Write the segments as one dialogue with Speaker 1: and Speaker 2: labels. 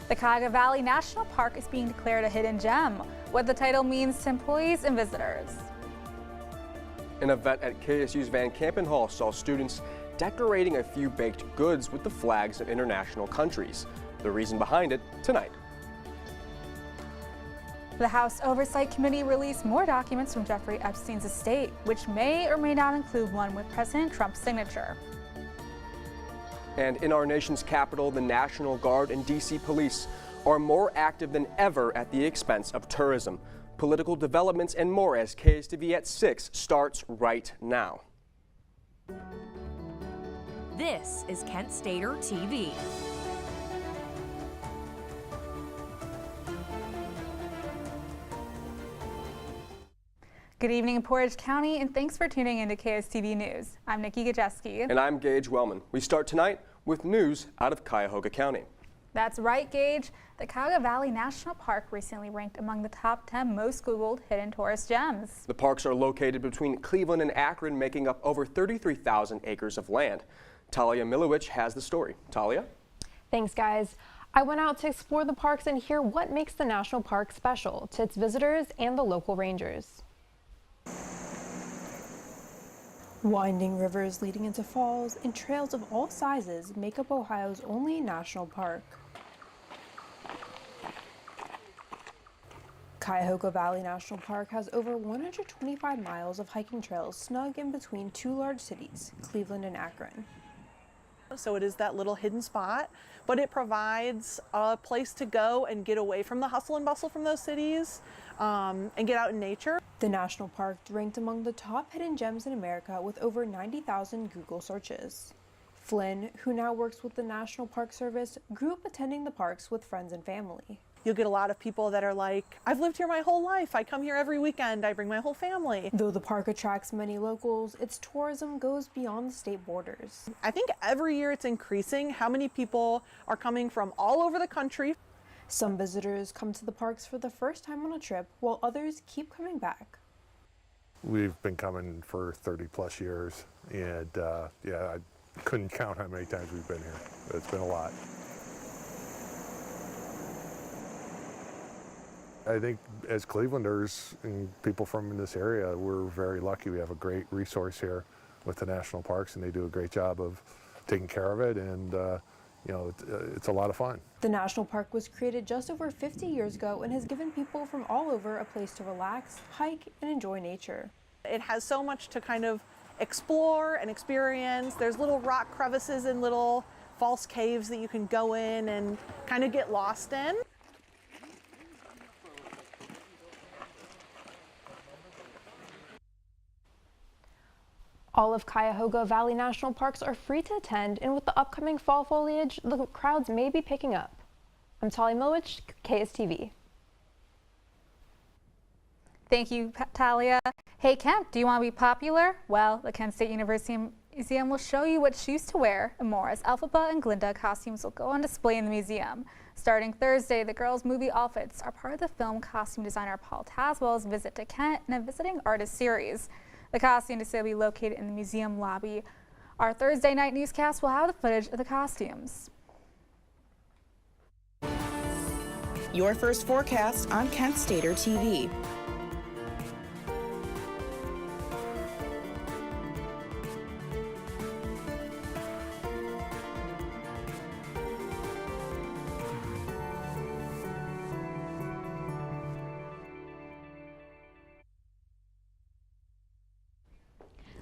Speaker 1: The Cuyahoga Valley National Park is being declared a hidden gem, what the title means to employees and visitors.
Speaker 2: An event at KSU's Van Campen Hall saw students decorating a few baked goods with the flags of international countries. The reason behind it tonight.
Speaker 1: The House Oversight Committee released more documents from Jeffrey Epstein's estate, which may or may not include one with President Trump's signature.
Speaker 2: And in our nation's capital, the National Guard and D.C. police are more active than ever at the expense of tourism. Political developments and more as KSTV at 6 starts right now.
Speaker 3: This is Kent Stater TV.
Speaker 1: Good evening in Portage County, and thanks for tuning into KSTV News. I'm Nikki Gajeski.
Speaker 2: And I'm Gage Wellman. We start tonight with news out of Cuyahoga County.
Speaker 1: That's right, Gage. The Cuyahoga Valley National Park recently ranked among the top 10 most Googled hidden tourist gems.
Speaker 2: The parks are located between Cleveland and Akron, making up over 33,000 acres of land. Talia Milowich has the story. Talia?
Speaker 4: Thanks, guys. I went out to explore the parks and hear what makes the national park special to its visitors and the local rangers. Winding rivers leading into falls and trails of all sizes make up Ohio's only national park. Cuyahoga Valley National Park has over 125 miles of hiking trails snug in between two large cities, Cleveland and Akron.
Speaker 5: So it is that little hidden spot, but it provides a place to go and get away from the hustle and bustle from those cities and get out in nature.
Speaker 4: The national park ranked among the top hidden gems in America with over 90,000 Google searches. Flynn, who now works with the National Park Service, grew up attending the parks with friends and family.
Speaker 5: You'll get a lot of people that are like, I've lived here my whole life. I come here every weekend. I bring my whole family.
Speaker 4: Though the park attracts many locals, its tourism goes beyond the state borders.
Speaker 5: I think every year it's increasing how many people are coming from all over the country.
Speaker 4: Some visitors come to the parks for the first time on a trip, while others keep coming back.
Speaker 6: We've been coming for 30 plus years, and yeah, I couldn't count how many times we've been here. It's been a lot. I think as Clevelanders and people from this area, we're very lucky. We have a great resource here with the national parks, and they do a great job of taking care of it, and you know, it's a lot of fun.
Speaker 4: The national park was created just over 50 years ago and has given people from all over a place to relax, hike, and enjoy nature.
Speaker 5: It has so much to kind of explore and experience. There's little rock crevices and little false caves that you can go in and kind of get lost in.
Speaker 4: All of Cuyahoga Valley National Parks are free to attend, and with the upcoming fall foliage, the crowds may be picking up. I'm Talia Milowich, KSTV.
Speaker 1: Thank you, Talia. Hey, Kent, do you want to be popular? Well, the Kent State University Museum will show you what shoes to wear and more as Elphaba and Glinda costumes will go on display in the museum. Starting Thursday, the girls' movie outfits are part of the film costume designer Paul Taswell's Visit to Kent and a Visiting Artist series. The costume display will be located in the museum lobby. Our Thursday night newscast will have the footage of the costumes.
Speaker 7: Your first forecast on Kent Stater TV.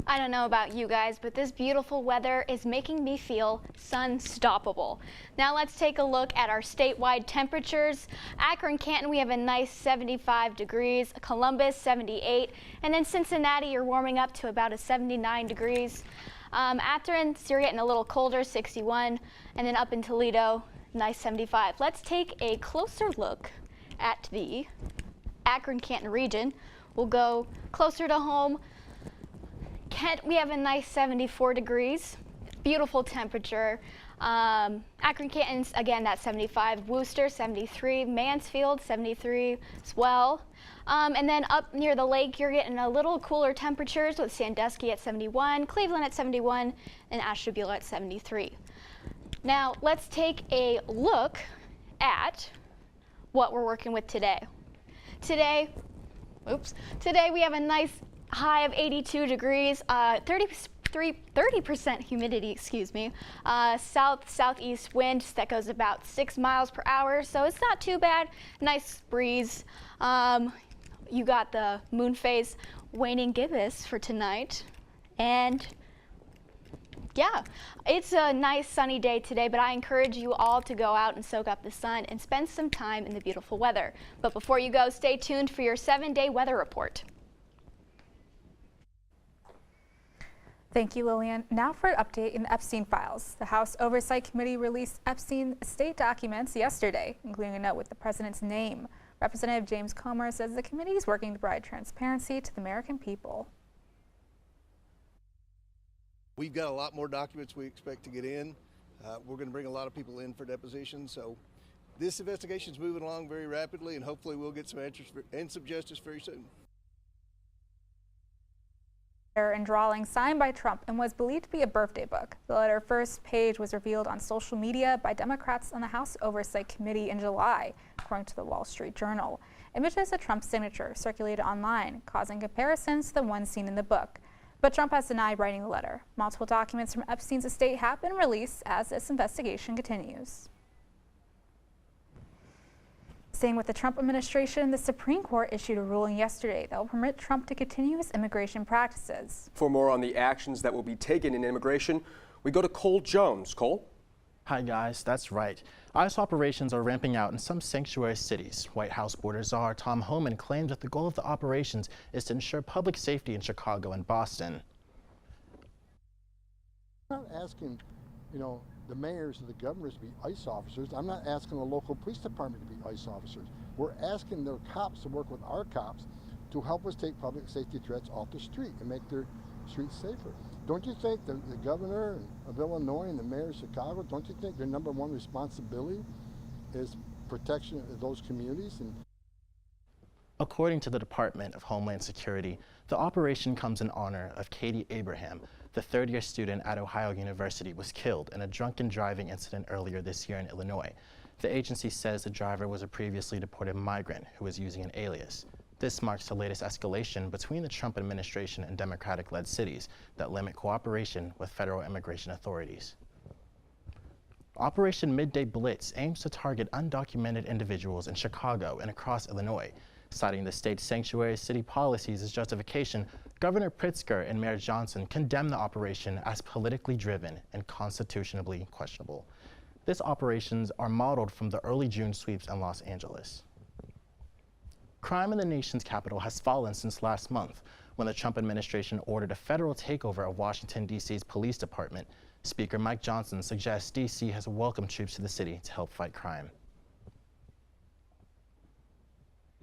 Speaker 8: I don't know about you guys, but this beautiful weather is making me feel sunstoppable. Now let's take a look at our statewide temperatures. Akron, Canton, we have a nice 75 degrees, Columbus 78, and then Cincinnati, you're warming up to about a 79 degrees. Athens, you're getting a little colder, 61, and then up in Toledo, nice 75. Let's take a closer look at the Akron-Canton region. We'll go closer to home. Kent, we have a nice 74 degrees, beautiful temperature. Akron-Canton's, again, that's 75. Worcester, 73. Mansfield, 73 as well. And then up near the lake, you're getting a little cooler temperatures with Sandusky at 71, Cleveland at 71, and Ashtabula at 73. Now, let's take a look at what we're working with today. Today we have a nice high of 82 degrees, 30% humidity, excuse me, southeast wind that goes about 6 miles per hour, so it's not too bad. Nice breeze. You got the moon phase waning gibbous for tonight, and yeah, it's a nice sunny day today, but I encourage you all to go out and soak up the sun and spend some time in the beautiful weather. But before you go, stay tuned for your 7-day weather report.
Speaker 1: Thank you, Lillian. Now for an update in the Epstein files. The House Oversight Committee released Epstein estate documents yesterday, including a note with the president's name. Representative James Comer says the committee is working to provide transparency to the American people.
Speaker 9: We've got a lot more documents we expect to get in. We're going to bring a lot of people in for depositions. So this investigation is moving along very rapidly, and hopefully we'll get some answers and some justice very soon.
Speaker 1: And drawing signed by Trump and was believed to be a birthday book. The letter's first page was revealed on social media by Democrats on the House Oversight Committee in July, according to the Wall Street Journal. Images of Trump's signature circulated online, causing comparisons to the one seen in the book. But Trump has denied writing the letter. Multiple documents from Epstein's estate have been released as this investigation continues. Staying with the Trump administration, the Supreme Court issued a ruling yesterday that will permit Trump to continue his immigration practices.
Speaker 2: For more on the actions that will be taken in immigration, we go to Cole Jones. Cole?
Speaker 10: Hi guys, that's right. ICE operations are ramping out in some sanctuary cities. White House border czar Tom Homan claims that the goal of the operations is to ensure public safety in Chicago and Boston.
Speaker 11: I'm not asking, the mayors and the governors to be ICE officers. I'm not asking the local police department to be ICE officers. We're asking their cops to work with our cops to help us take public safety threats off the street and make their streets safer. Don't you think the governor of Illinois and the mayor of Chicago, don't you think their number one responsibility is protection of those communities?
Speaker 10: According to the Department of Homeland Security, the operation comes in honor of Katie Abraham. The third-year student at Ohio University was killed in a drunken driving incident earlier this year in Illinois. The agency says the driver was a previously deported migrant who was using an alias. This marks the latest escalation between the Trump administration and Democratic-led cities that limit cooperation with federal immigration authorities. Operation Midday Blitz aims to target undocumented individuals in Chicago and across Illinois. Citing the state's sanctuary city policies as justification, Governor Pritzker and Mayor Johnson condemned the operation as politically driven and constitutionally questionable. These operations are modeled from the early June sweeps in Los Angeles. Crime in the nation's capital has fallen since last month, when the Trump administration ordered a federal takeover of Washington, D.C.'s police department. Speaker Mike Johnson suggests D.C. has welcomed troops to the city to help fight crime.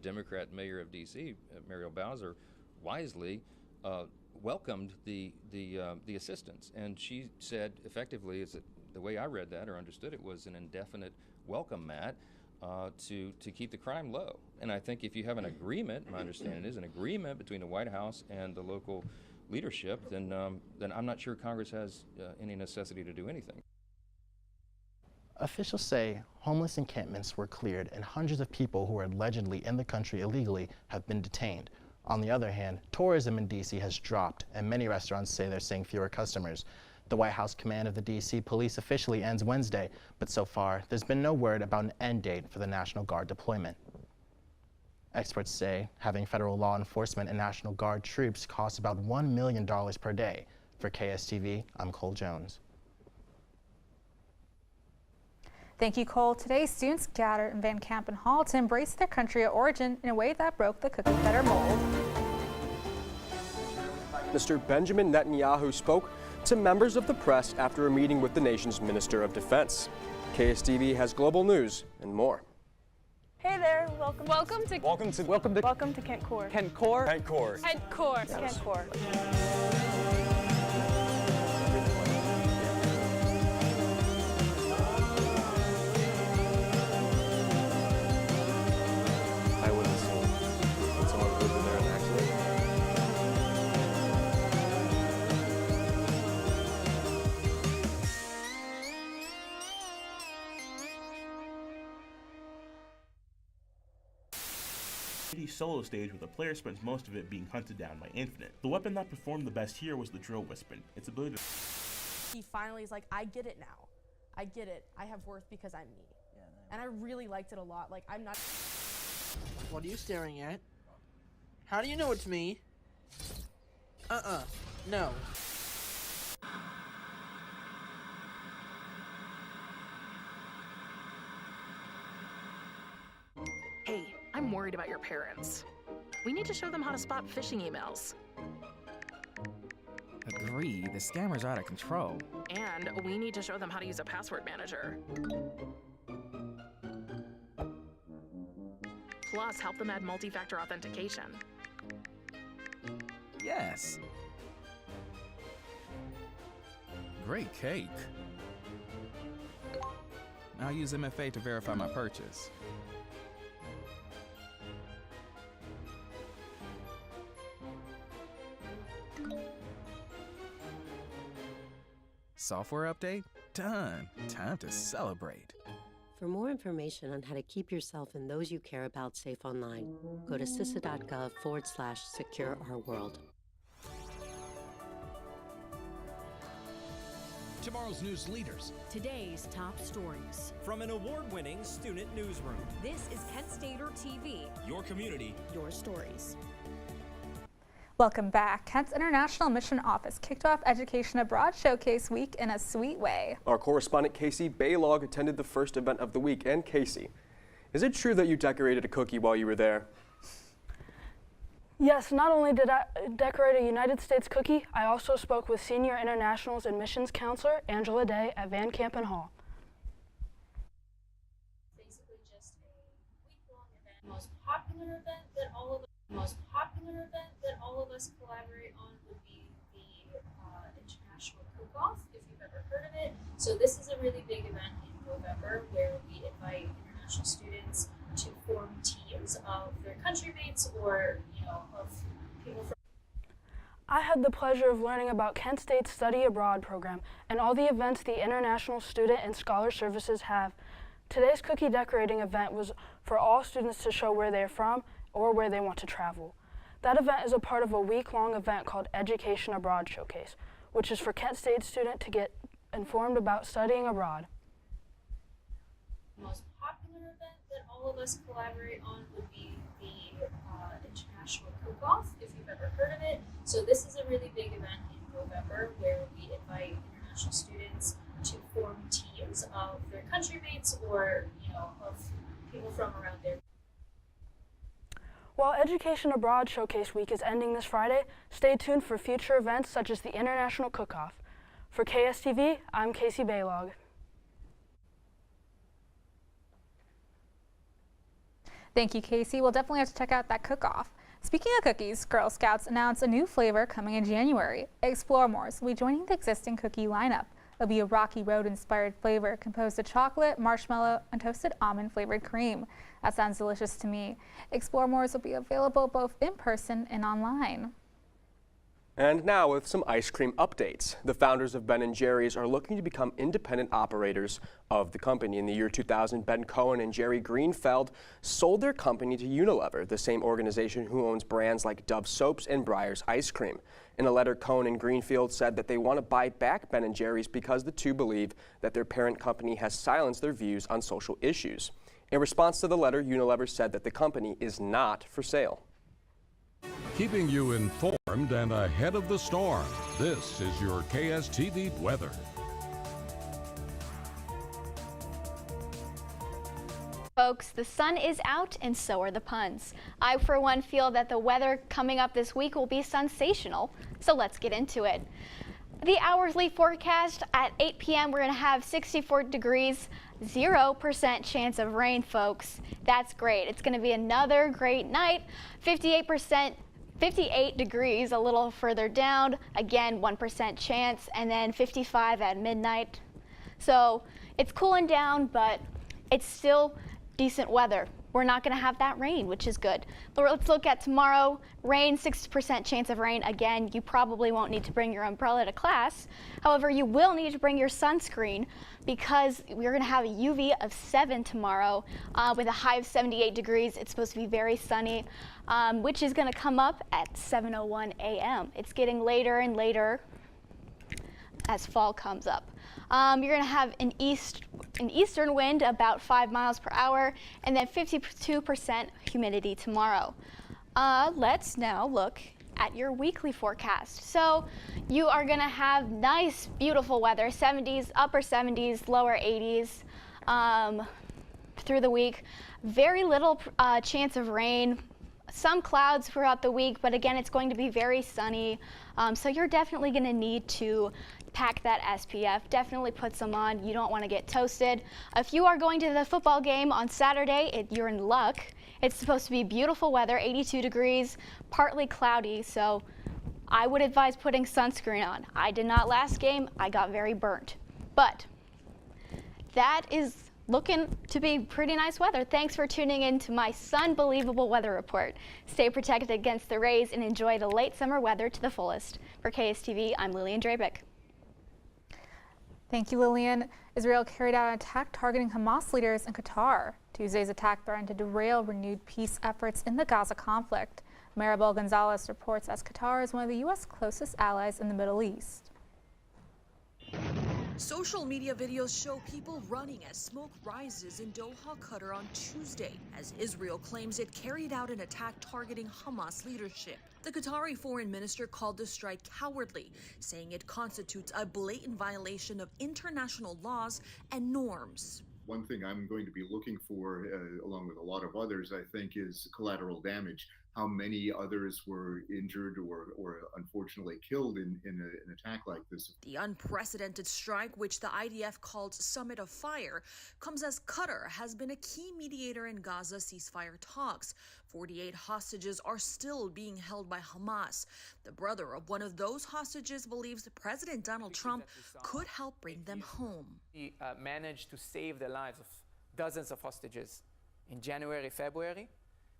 Speaker 12: Democrat mayor of D.C., Muriel Bowser, wisely welcomed the assistance, and she said effectively, the way I read that or understood it, was an indefinite welcome, Matt, to keep the crime low. And I think if you have an agreement, my understanding is an agreement between the White House and the local leadership, then I'm not sure Congress has any necessity to do anything.
Speaker 10: Officials say homeless encampments were cleared and hundreds of people who were allegedly in the country illegally have been detained. On the other hand, tourism in D.C. has dropped, and many restaurants say they're seeing fewer customers. The White House command of the D.C. police officially ends Wednesday, but so far there's been no word about an end date for the National Guard deployment. Experts say having federal law enforcement and National Guard troops costs about $1 million per day. For KSTV, I'm Cole Jones.
Speaker 1: Thank you, Cole. Today, students gathered in Van Kampen Hall to embrace their country of origin in a way that broke the cookie-cutter mold.
Speaker 2: Mr. Benjamin Netanyahu spoke to members of the press after a meeting with the nation's Minister of Defense. KSTV has global news and more.
Speaker 13: Hey there, welcome to Kent Core.
Speaker 14: Kent Core.
Speaker 13: Kent Core.
Speaker 14: Kent Core.
Speaker 2: I would assume that someone lived in there in an accident.
Speaker 14: Solo stage where the player spends most of it being hunted down by Infinite. The weapon that performed the best here was the Drill Weapon. Its ability to...
Speaker 13: He finally is like, I get it now. I get it. I have worth because I'm me. And I really liked it a lot. Like, I'm not...
Speaker 15: What are you staring at? How do you know it's me? No.
Speaker 16: Hey, I'm worried about your parents. We need to show them how to spot phishing emails.
Speaker 17: Agree, the scammers are out of control.
Speaker 16: And we need to show them how to use a password manager. Plus, help them add multi-factor authentication.
Speaker 17: Yes. Great cake. I'll use MFA to verify my purchase. Software update? Done. Time to celebrate.
Speaker 18: For more information on how to keep yourself and those you care about safe online, go to cisa.gov/secure-our-world.
Speaker 19: Tomorrow's news leaders.
Speaker 3: Today's top stories.
Speaker 19: From an award-winning student newsroom.
Speaker 3: This is Kent Stater TV.
Speaker 19: Your community.
Speaker 3: Your stories.
Speaker 1: Welcome back. Kent's International Mission Office kicked off Education Abroad Showcase Week in a sweet way.
Speaker 2: Our correspondent Casey Baylog attended the first event of the week. And Casey, is it true that you decorated a cookie while you were there?
Speaker 20: Yes, not only did I decorate a United States cookie, I also spoke with Senior Internationals and Missions Counselor Angela Day at Van Campen Hall.
Speaker 21: Basically just a week-long event. Most popular event that all of us collaborate on would be the International Cook-Off, if you've ever heard of it. So this is a really big event in November where we invite international students to form teams of their country mates or, of people from...
Speaker 20: I had the pleasure of learning about Kent State's Study Abroad program and all the events the International Student and Scholar Services have. Today's cookie decorating event was for all students to show where they're from or where they want to travel. That event is a part of a week-long event called Education Abroad Showcase, which is for Kent State students to get informed about studying abroad.
Speaker 21: The most popular event that all of us collaborate on would be the International Cook-Off, if you've ever heard of it. So this is a really big event in November where we invite international students to form teams of their country mates or, of people from around their...
Speaker 20: While Education Abroad Showcase Week is ending this Friday, stay tuned for future events such as the International Cook-Off. For KSTV, I'm Casey Baylog.
Speaker 1: Thank you, Casey. We'll definitely have to check out that cook-off. Speaking of cookies, Girl Scouts announced a new flavor coming in January. Explore More's will be joining the existing cookie lineup. It'll be a Rocky Road-inspired flavor composed of chocolate, marshmallow, and toasted almond-flavored cream. That sounds delicious to me. Explore More's will be available both in person and online.
Speaker 2: And now with some ice cream updates. The founders of Ben & Jerry's are looking to become independent operators of the company. In the year 2000, Ben Cohen and Jerry Greenfeld sold their company to Unilever, the same organization who owns brands like Dove Soaps and Breyers Ice Cream. In a letter, Cohen and Greenfield said that they want to buy back Ben & Jerry's because the two believe that their parent company has silenced their views on social issues. In response to the letter, Unilever said that the company is not for sale.
Speaker 22: Keeping you informed and ahead of the storm, this is your KSTV weather.
Speaker 8: Folks, the sun is out and so are the puns. I, for one, feel that the weather coming up this week will be sensational, so let's get into it. The hourly forecast at 8 p.m. we're going to have 64 degrees, 0% chance of rain, folks. That's great. It's going to be another great night. 58 degrees a little further down, again 1% chance, and then 55 at midnight. So it's cooling down, but it's still decent weather. we're not going to have that rain, which is good. Let's look at tomorrow. Rain, 60% chance of rain. Again, you probably won't need to bring your umbrella to class. However, you will need to bring your sunscreen because we're going to have a UV of 7 tomorrow with a high of 78 degrees. It's supposed to be very sunny, which is going to come up at 7:01 a.m. It's getting later and later as fall comes up. You're going to have an eastern wind about 5 miles per hour and then 52% humidity tomorrow. Let's now look at your weekly forecast. So you are going to have nice, beautiful weather, 70s, upper 70s, lower 80s through the week. Very little chance of rain. Some clouds throughout the week, but again, it's going to be very sunny. So you're definitely going to need to pack that SPF. Definitely put some on. You don't want to get toasted. If you are going to the football game on Saturday, you're in luck. It's supposed to be beautiful weather, 82 degrees, partly cloudy, so I would advise putting sunscreen on. I did not last game. I got very burnt. But that is looking to be pretty nice weather. Thanks for tuning in to my Sunbelievable weather report. Stay protected against the rays and enjoy the late summer weather to the fullest. For KSTV, I'm Lillian Drabick.
Speaker 1: Thank you, Lillian. Israel carried out an attack targeting Hamas leaders in Qatar. Tuesday's attack threatened to derail renewed peace efforts in the Gaza conflict. Maribel Gonzalez reports as Qatar is one of the U.S. closest allies in the Middle East.
Speaker 5: Social media videos show people running as smoke rises in Doha, Qatar on Tuesday, as Israel claims it carried out an attack targeting Hamas leadership. The Qatari foreign minister called the strike cowardly, saying it constitutes a blatant violation of international laws and norms.
Speaker 6: One thing I'm going to be looking for, along with a lot of others, I think, is collateral damage. How many others were injured or unfortunately killed in an attack like this?
Speaker 5: The unprecedented strike, which the IDF called Summit of Fire, comes as Qatar has been a key mediator in Gaza ceasefire talks. 48 hostages are still being held by Hamas. The brother of one of those hostages believes President Donald Trump could help bring them home.
Speaker 23: He managed to save the lives of dozens of hostages in January, February.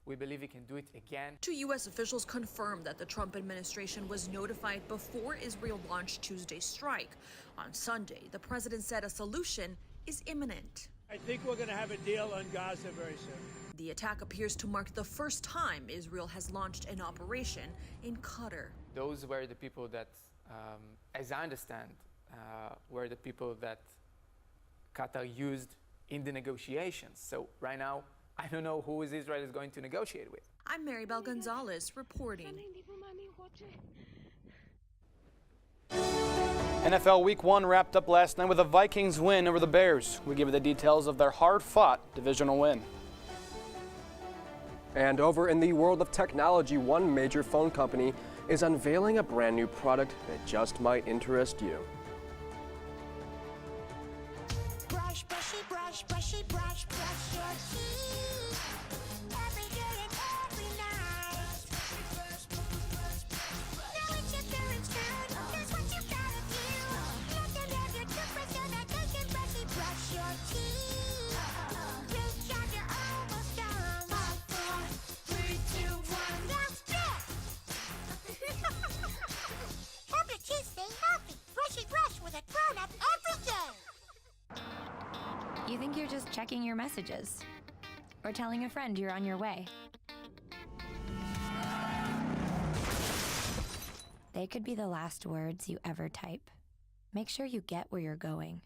Speaker 23: We believe he can do it again.
Speaker 5: Two U.S. officials confirmed that the Trump administration was notified before Israel launched Tuesday's strike. On Sunday, the president said a solution is imminent.
Speaker 24: I think we're going to have a deal on Gaza very soon.
Speaker 5: The attack appears to mark the first time Israel has launched an operation in Qatar.
Speaker 23: Those were the people that, as I understand, were the people that Qatar used in the negotiations. So right now, I don't know who Israel is going to negotiate with.
Speaker 5: I'm Maribel Gonzalez reporting.
Speaker 25: NFL Week 1 wrapped up last night with a Vikings win over the Bears. We give you the details of their hard-fought divisional win.
Speaker 2: And over in the world of technology, one major phone company is unveiling a brand new product that just might interest you.
Speaker 26: Brush, brushy, brush, brushy, brush, brush your teeth. Every day and every night. Now it's your parents' turn. Here's what you gotta do. Let them have your toothbrush so that they can brushy brush your teeth. Reach out, you're almost done. 5, 4, 3, 2, 1. Now spit! Help your teeth stay healthy. Brushy brush with a grown-up every day.
Speaker 27: You think you're just checking your messages or telling a friend you're on your way. They could be the last words you ever type. Make sure you get where you're going.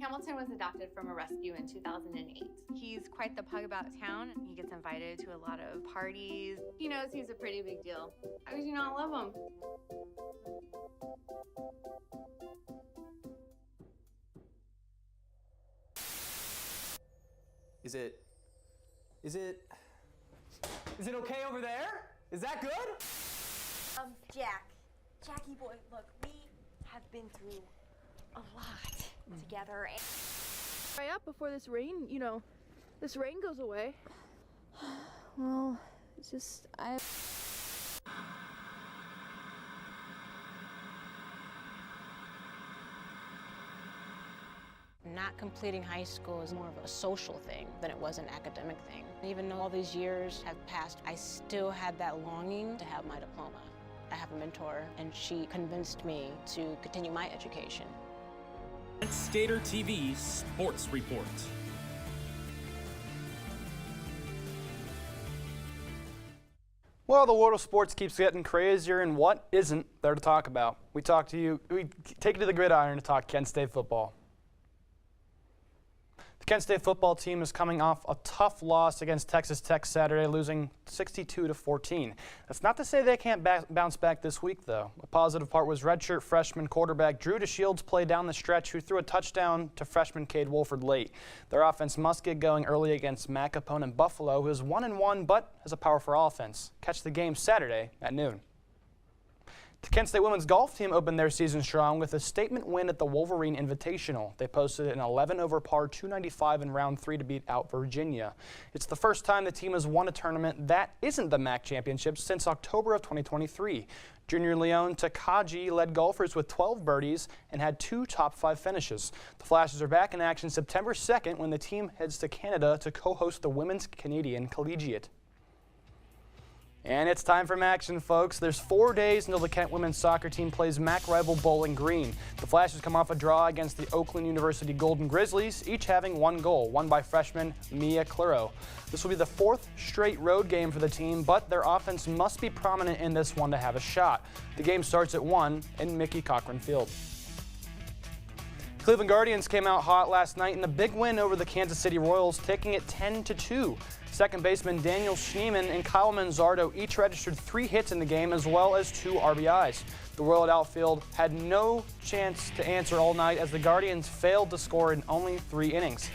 Speaker 28: Hamilton was adopted from a rescue in 2008. He's quite the pug about town. He gets invited to a lot of parties. He knows he's a pretty big deal. How could you not love him?
Speaker 29: Is it okay over there? Is that good?
Speaker 30: Jackie boy, look, we have been through a lot together.
Speaker 20: Hurry up before this rain, this rain goes away. Well, it's just,
Speaker 4: Not completing high school is more of a social thing than it was an academic thing. Even though all these years have passed, I still had that longing to have my diploma. I have a mentor, and she convinced me to continue my education.
Speaker 19: Stater TV Sports Report.
Speaker 25: Well, the world of sports keeps getting crazier, and what isn't there to talk about? We take you to the gridiron to talk Kent State football. The Kent State football team is coming off a tough loss against Texas Tech Saturday, losing 62-14. That's not to say they can't bounce back this week, though. A positive part was redshirt freshman quarterback Drew DeShields play down the stretch, who threw a touchdown to freshman Cade Wolford late. Their offense must get going early against MAC opponent Buffalo, who is 1-1 but has a powerful offense. Catch the game Saturday at noon. The Kent State women's golf team opened their season strong with a statement win at the Wolverine Invitational. They posted an 11 over par 295 in round 3 to beat out Virginia. It's the first time the team has won a tournament that isn't the MAC championship since October of 2023. Junior Leon Takagi led golfers with 12 birdies and had 2 top 5 finishes. The Flashes are back in action September 2nd when the team heads to Canada to co-host the Women's Canadian Collegiate. And it's time for action, folks. There's 4 days until the Kent women's soccer team plays MAC rival Bowling Green. The Flashes come off a draw against the Oakland University Golden Grizzlies, each having 1 goal, won by freshman Mia Claro. This will be the 4th straight road game for the team, but their offense must be prominent in this one to have a shot. The game starts at 1 in Mickey Cochran Field. Cleveland Guardians came out hot last night in a big win over the Kansas City Royals, taking it 10-2. Second baseman Daniel Schneemann and Kyle Manzardo each registered 3 hits in the game, as well as 2 RBIs. The Royal outfield had no chance to answer all night as the Guardians failed to score in only 3 innings.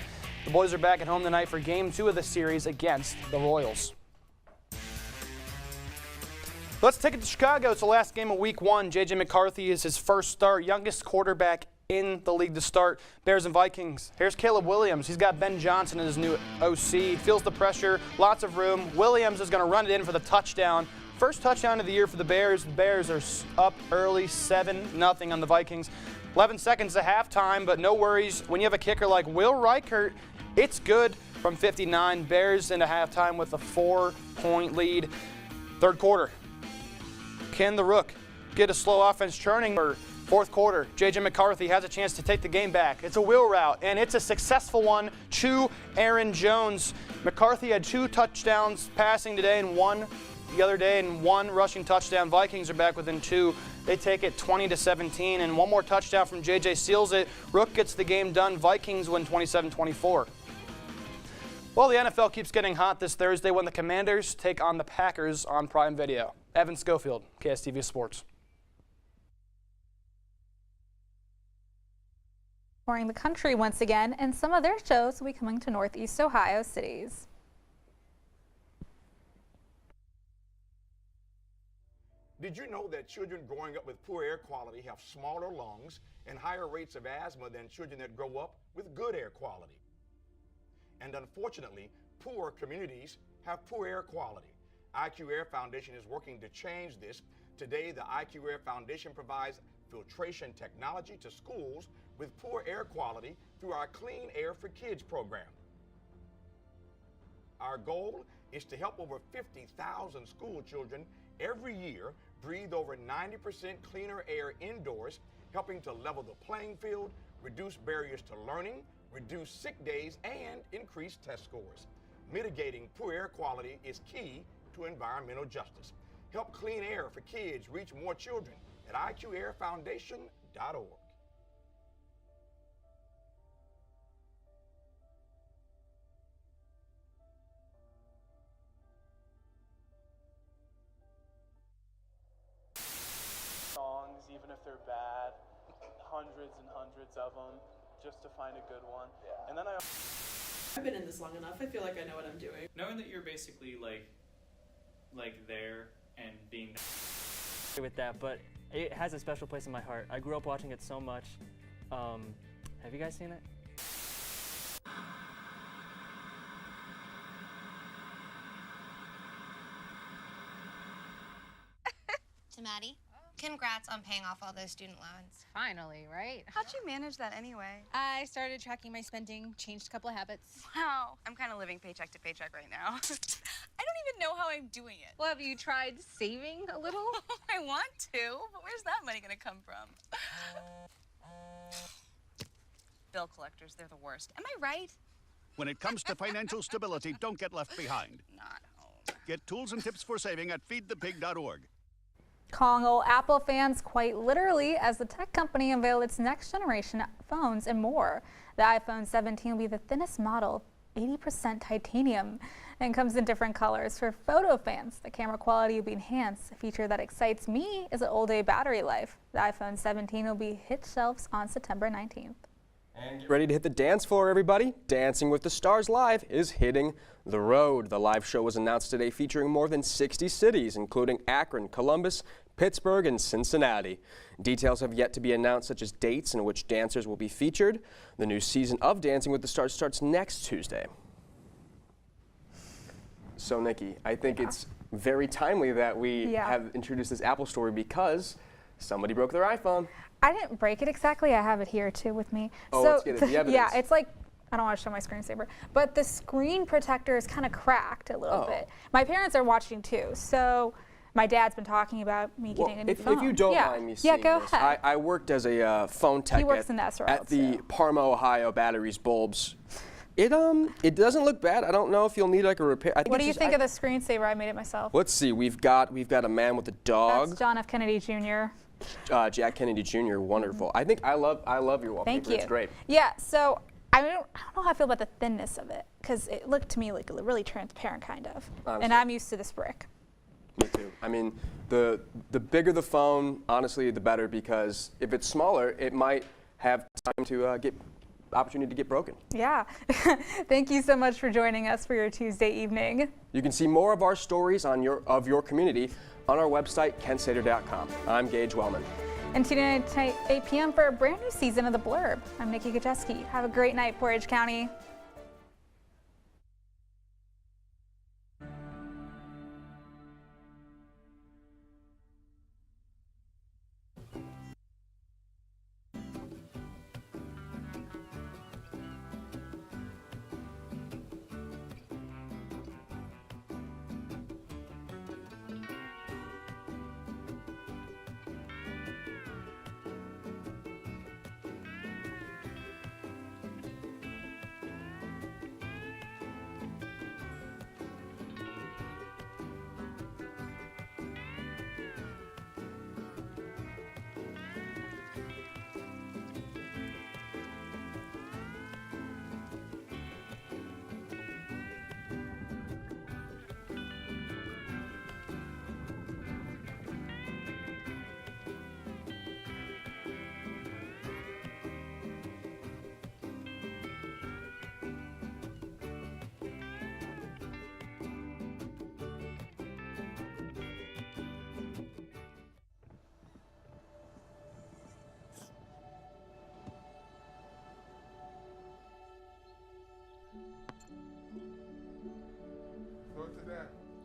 Speaker 25: The boys are back at home tonight for Game 2 of the series against the Royals. Let's take it to Chicago. It's the last game of Week 1. J.J. McCarthy is his first start, youngest quarterback in the league to start. Bears and Vikings. Here's Caleb Williams. He's got Ben Johnson as his new OC. Feels the pressure, lots of room. Williams is going to run it in for the touchdown. First touchdown of the year for the Bears. The Bears are up early, 7-0 on the Vikings. 11 seconds to halftime, but no worries. When you have a kicker like Will Reichert, it's good from 59. Bears into halftime with a 4-point lead. Third quarter. Can the Rook get a slow offense churning? Fourth quarter, J.J. McCarthy has a chance to take the game back. It's a wheel route, and it's a successful one to Aaron Jones. McCarthy had 2 touchdowns passing today and 1 the other day and 1 rushing touchdown. Vikings are back within 2. They take it 20-17, and 1 more touchdown from J.J. seals it. Rook gets the game done. Vikings win 27-24. Well, the NFL keeps getting hot this Thursday when the Commanders take on the Packers on Prime Video. Evan Schofield, KSTV Sports.
Speaker 1: Touring the country once again, and some of their shows will be coming to Northeast Ohio cities.
Speaker 7: Did you know that children growing up with poor air quality have smaller lungs and higher rates of asthma than children that grow up with good air quality? And unfortunately, poor communities have poor air quality. IQ Air Foundation is working to change this. Today, the IQ Air Foundation provides filtration technology to schools with poor air quality through our Clean Air for Kids program. Our goal is to help over 50,000 school children every year breathe over 90% cleaner air indoors, helping to level the playing field, reduce barriers to learning, reduce sick days, and increase test scores. Mitigating poor air quality is key to environmental justice. Help Clean Air for Kids reach more children at IQAirFoundation.org.
Speaker 9: Songs, even if they're bad, hundreds and hundreds of them, just to find a good one. Yeah. And then
Speaker 10: I've been in this long enough. I feel like I know what I'm doing.
Speaker 11: Knowing that you're basically like there and being
Speaker 12: with that, but it has a special place in my heart. I grew up watching it so much. Have you guys seen it?
Speaker 13: To Maddie.
Speaker 27: Congrats on paying off all those student loans.
Speaker 28: Finally, right?
Speaker 30: How'd you manage that anyway?
Speaker 28: I started tracking my spending, changed a couple of habits.
Speaker 30: Wow, I'm kind of living paycheck to paycheck right now. I don't even know how I'm doing it.
Speaker 28: Well, have you tried saving a little?
Speaker 30: I want to, but where's that money gonna come from? Bill collectors, they're the worst. Am I right?
Speaker 3: When it comes to financial stability, don't get left behind.
Speaker 30: Not home.
Speaker 3: Get tools and tips for saving at feedthepig.org.
Speaker 1: Calling all Apple fans quite literally as the tech company unveiled its next generation phones and more. The iPhone 17 will be the thinnest model, 80% titanium, and comes in different colors. For photo fans, the camera quality will be enhanced. A feature that excites me is an all-day battery life. The iPhone 17 will be hit shelves on September 19th.
Speaker 2: And get ready to hit the dance floor, everybody. Dancing with the Stars Live is hitting the road. The live show was announced today, featuring more than 60 cities, including Akron, Columbus, Pittsburgh, and Cincinnati. Details have yet to be announced, such as dates in which dancers will be featured. The new season of Dancing with the Stars starts next Tuesday. So, Nikki, I think it's very timely that we have introduced this Apple story because somebody broke their iPhone.
Speaker 1: I didn't break it exactly. I have it here too with me.
Speaker 2: Oh,
Speaker 1: so
Speaker 2: let's get it. The evidence.
Speaker 1: yeah, it's like, I don't want to show my screensaver, but the screen protector is kind of cracked a little bit. My parents are watching too, so my dad's been talking about me getting a new phone.
Speaker 2: If you don't mind me seeing
Speaker 1: go
Speaker 2: this,
Speaker 1: ahead.
Speaker 2: I worked as a phone tech
Speaker 1: He works in the SRO
Speaker 2: at the Parma, Ohio Batteries Bulbs. It doesn't look bad. I don't know if you'll need like a repair. I think
Speaker 1: What do you think of the screensaver? I made it myself.
Speaker 2: Let's see. We've got a man with a dog.
Speaker 1: That's John F. Kennedy Jr.
Speaker 2: Jack Kennedy Jr. Wonderful. I think I love your wallpaper.
Speaker 1: Thank you.
Speaker 2: It's great.
Speaker 1: Yeah. So I don't know how I feel about the thinness of it because it looked to me like really transparent, kind of.
Speaker 2: Honestly.
Speaker 1: And I'm used to this brick.
Speaker 2: Me too. I mean, the bigger the phone, honestly, the better, because if it's smaller, it might have time to get opportunity to get broken.
Speaker 1: Yeah. Thank you so much for joining us for your Tuesday evening.
Speaker 2: You can see more of our stories of your community on our website, kentstater.com. I'm Gage Wellman.
Speaker 1: And tune in tonight, 8 p.m. for a brand new season of The Blurb. I'm Nikki Kajeski. Have a great night, Portage County.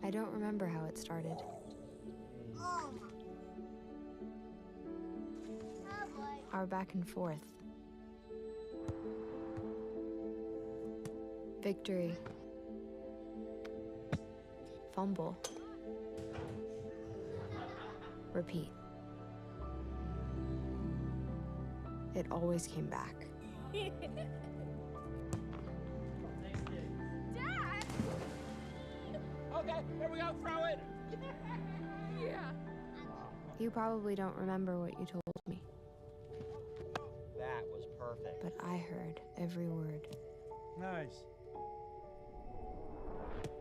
Speaker 8: I don't remember how it started. Our back and forth. Victory. Fumble. Repeat. It always came back.
Speaker 24: Okay, here we go, throw it!
Speaker 8: Yeah. You probably don't remember what you told me,
Speaker 24: That was perfect.
Speaker 8: but I heard every word.
Speaker 24: Nice.